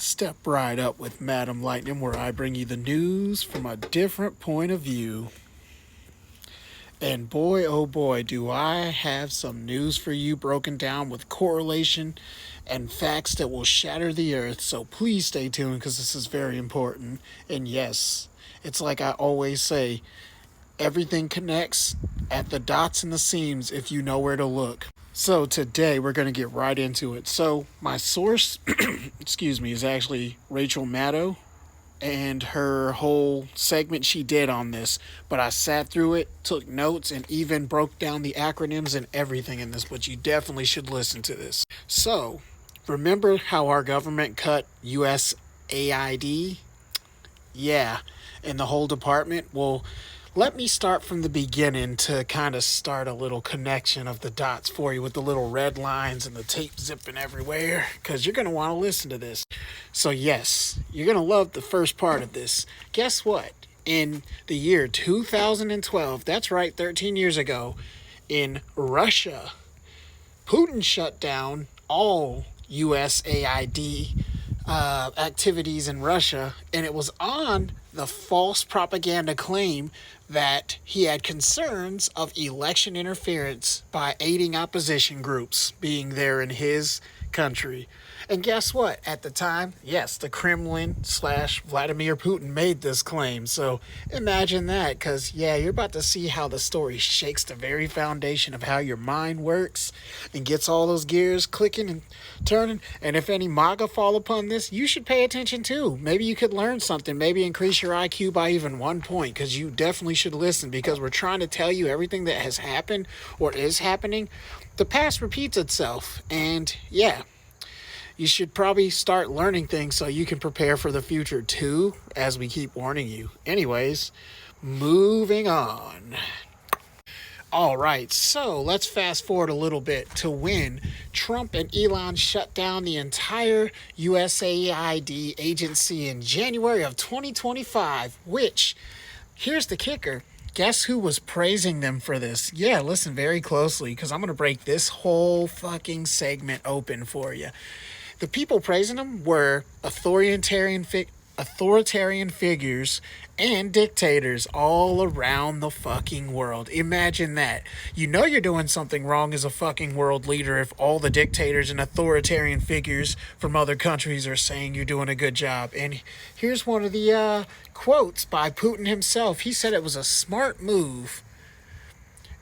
Step right up with Madam Lightning, where I bring you the news from a different point of view. And boy, oh boy, do I have some news for you broken down with correlation and facts that will shatter the earth. So please stay tuned because this is very important. And yes, it's like I always say, everything connects at the dots and the seams if you know where to look. So today we're going to get right into it. So my source, is actually Rachel Mddow and her whole segment she did on this. But I sat through it, took notes, and even broke down the acronyms and everything in this. But you definitely should listen to this. So remember how our government cut USAID? Yeah, and the whole department? Well, let me start from the beginning to kind of start a little connection of the dots for you with the little red lines and the tape zipping everywhere, because you're going to want to listen to this. So yes, you're going to love the first part of this. Guess what? In the year 2012, that's right, 13 years ago, in Russia, Putin shut down all USAID activities in Russia, and it was on the false propaganda claim that he had concerns of election interference by aiding opposition groups being there in his country. And guess what? At the time, yes, the Kremlin / Vladimir Putin made this claim. So imagine that, because, yeah, you're about to see how the story shakes the very foundation of how your mind works and gets all those gears clicking and turning. And if any MAGA fall upon this, you should pay attention too. Maybe you could learn something, maybe increase your IQ by even 1 point, because you definitely should listen, because we're trying to tell you everything that has happened or is happening. The past repeats itself, and yeah, you should probably start learning things so you can prepare for the future too, as we keep warning you. Anyways, moving on. All right, so let's fast forward a little bit to when Trump and Elon shut down the entire USAID agency in January of 2025, which, here's the kicker, guess who was praising them for this? Yeah, listen very closely, because I'm going to break this whole fucking segment open for you. The people praising them were authoritarian figures and dictators all around the fucking world. Imagine that. You know you're doing something wrong as a fucking world leader if all the dictators and authoritarian figures from other countries are saying you're doing a good job. And here's one of the quotes by Putin himself. He said it was a smart move.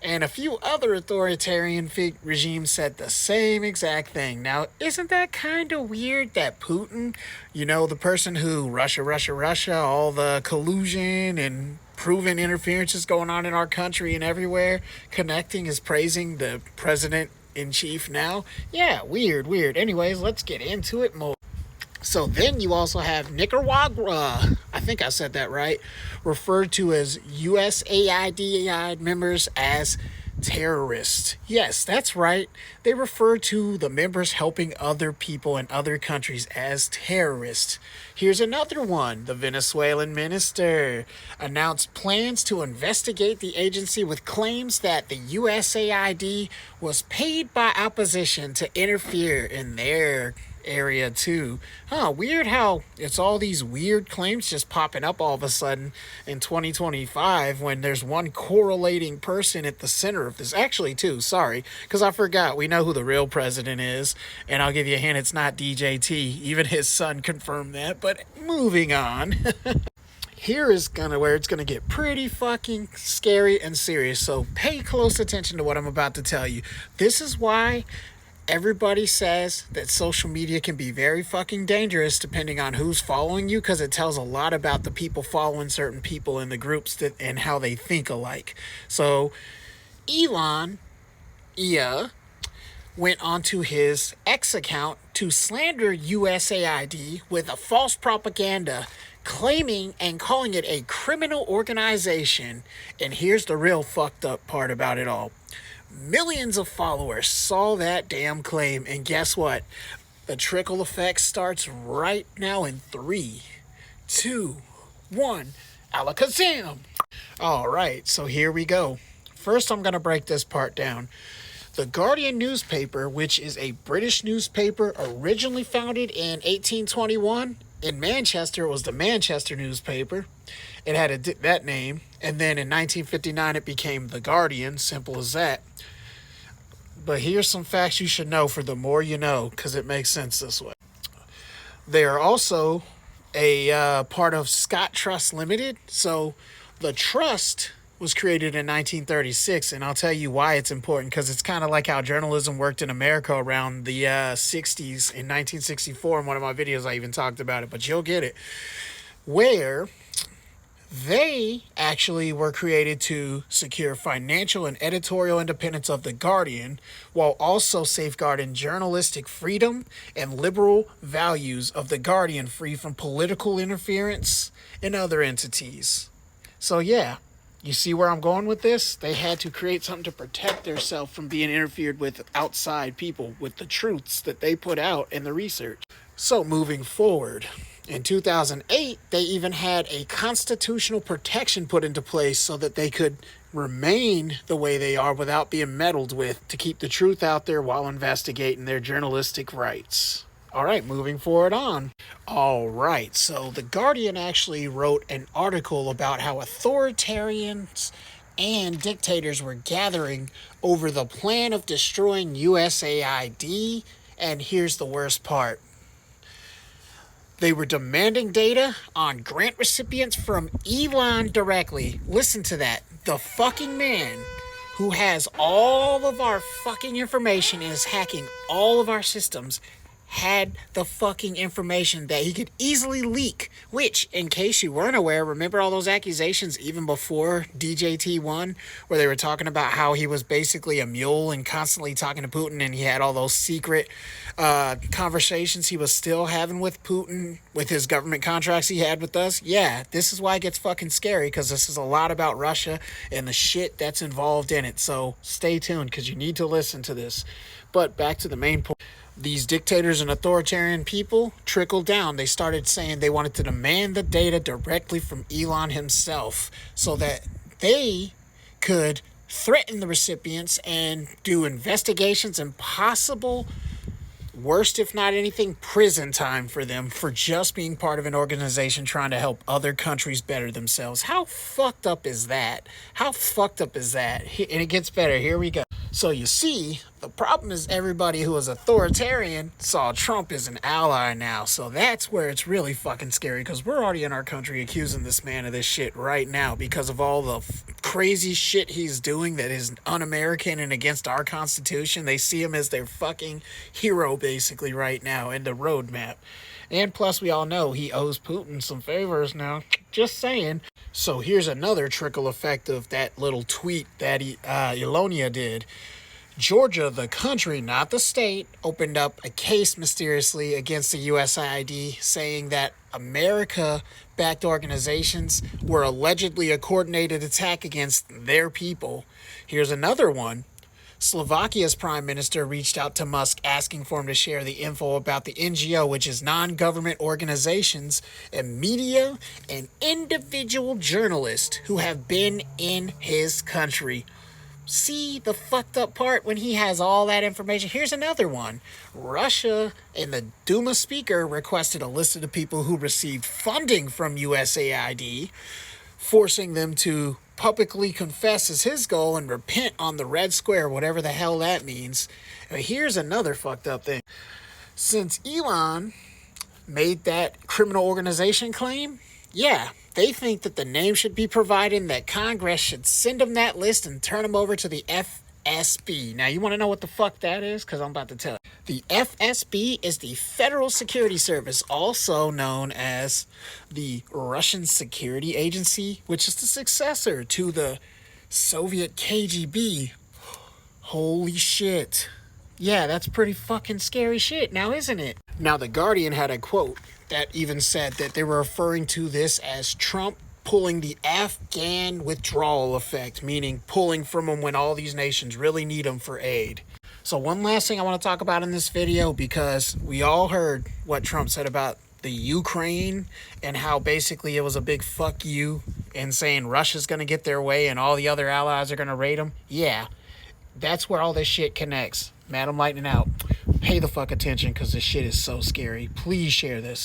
And a few other authoritarian regimes said the same exact thing. Now, isn't that kind of weird that Putin, the person who Russia, all the collusion and proven interferences going on in our country and everywhere, connecting, is praising the president-in-chief now? Yeah, weird. Anyways, let's get into it more. So then you also have Nicaragua, I think I said that right, referred to as USAID members as terrorists. Yes, that's right. They refer to the members helping other people in other countries as terrorists. Here's another one. The Venezuelan minister announced plans to investigate the agency with claims that the USAID was paid by opposition to interfere in their area too. Weird how it's all these weird claims just popping up all of a sudden in 2025 when there's one correlating person at the center of this. Actually two, sorry, because I forgot. We know who the real president is, and I'll give you a hint, it's not DJT. Even his son confirmed that. But moving on. Here is where it's gonna get pretty fucking scary and serious, so pay close attention to what I'm about to tell you. This is why everybody says that social media can be very fucking dangerous depending on who's following you, because it tells a lot about the people following certain people in the groups and how they think alike. So Elon, went onto his X account to slander USAID with a false propaganda, claiming and calling it a criminal organization. And here's the real fucked up part about it all. Millions of followers saw that damn claim, and guess what? The trickle effect starts right now in 3, 2, 1. Alakazam! Alright, so here we go. First, I'm going to break this part down. The Guardian newspaper, which is a British newspaper originally founded in 1821 in Manchester, it was the Manchester newspaper. It had that name. And then in 1959, it became The Guardian. Simple as that. But here's some facts you should know for the more you know, because it makes sense this way. They are also a part of Scott Trust Limited. So the trust was created in 1936, and I'll tell you why it's important, because it's kind of like how journalism worked in America around the 60s. In 1964, in one of my videos, I even talked about it, but you'll get it. Where they actually were created to secure financial and editorial independence of The Guardian, while also safeguarding journalistic freedom and liberal values of The Guardian, free from political interference and other entities. So yeah, you see where I'm going with this? They had to create something to protect themselves from being interfered with outside people with the truths that they put out in the research. So moving forward, in 2008, they even had a constitutional protection put into place so that they could remain the way they are without being meddled with, to keep the truth out there while investigating their journalistic rights. All right, moving forward on. All right, so The Guardian actually wrote an article about how authoritarians and dictators were gathering over the plan of destroying USAID. And here's the worst part. They were demanding data on grant recipients from Elon directly. Listen to that. The fucking man who has all of our fucking information and is hacking all of our systems had the fucking information that he could easily leak, which, in case you weren't aware, remember all those accusations even before DJT1, where they were talking about how he was basically a mule and constantly talking to Putin, and he had all those secret conversations he was still having with Putin with his government contracts he had with us? Yeah, this is why it gets fucking scary, because this is a lot about Russia and the shit that's involved in it. So stay tuned, because you need to listen to this. But back to the main point. These dictators and authoritarian people trickled down. They started saying they wanted to demand the data directly from Elon himself so that they could threaten the recipients and do investigations and possible, worst if not anything, prison time for them for just being part of an organization trying to help other countries better themselves. How fucked up is that? How fucked up is that? And it gets better. Here we go. So you see, the problem is everybody who is authoritarian saw Trump as an ally now. So that's where it's really fucking scary, because we're already in our country accusing this man of this shit right now because of all the crazy shit he's doing that is un-American and against our Constitution. They see him as their fucking hero basically right now in the roadmap. And plus, we all know he owes Putin some favors now. Just saying. So here's another trickle effect of that little tweet that Elon did. Georgia, the country, not the state, opened up a case mysteriously against the USAID, saying that America-backed organizations were allegedly a coordinated attack against their people. Here's another one. Slovakia's prime minister reached out to Musk asking for him to share the info about the NGO, which is non-government organizations and media and individual journalists who have been in his country. See the fucked up part when he has all that information? Here's another one. Russia and the Duma speaker requested a list of the people who received funding from USAID, forcing them to publicly confess is his goal and repent on the Red Square, whatever the hell that means. But here's another fucked up thing. Since Elon made that criminal organization claim, yeah, they think that the name should be provided and that Congress should send them that list and turn them over to the FSB. Now, you want to know what the fuck that is? Because I'm about to tell you. The FSB is the Federal Security Service, also known as the Russian Security Agency, which is the successor to the Soviet KGB. Holy shit. Yeah, that's pretty fucking scary shit now, isn't it? Now, The Guardian had a quote that even said that they were referring to this as Trump pulling the Afghan withdrawal effect, meaning pulling from them when all these nations really need them for aid. So one last thing I want to talk about in this video, because we all heard what Trump said about the Ukraine and how basically it was a big fuck you and saying Russia's going to get their way and all the other allies are going to raid them. Yeah, That's where all this shit connects. Madam Lightning out. Pay the fuck attention because this shit is so scary. Please share this.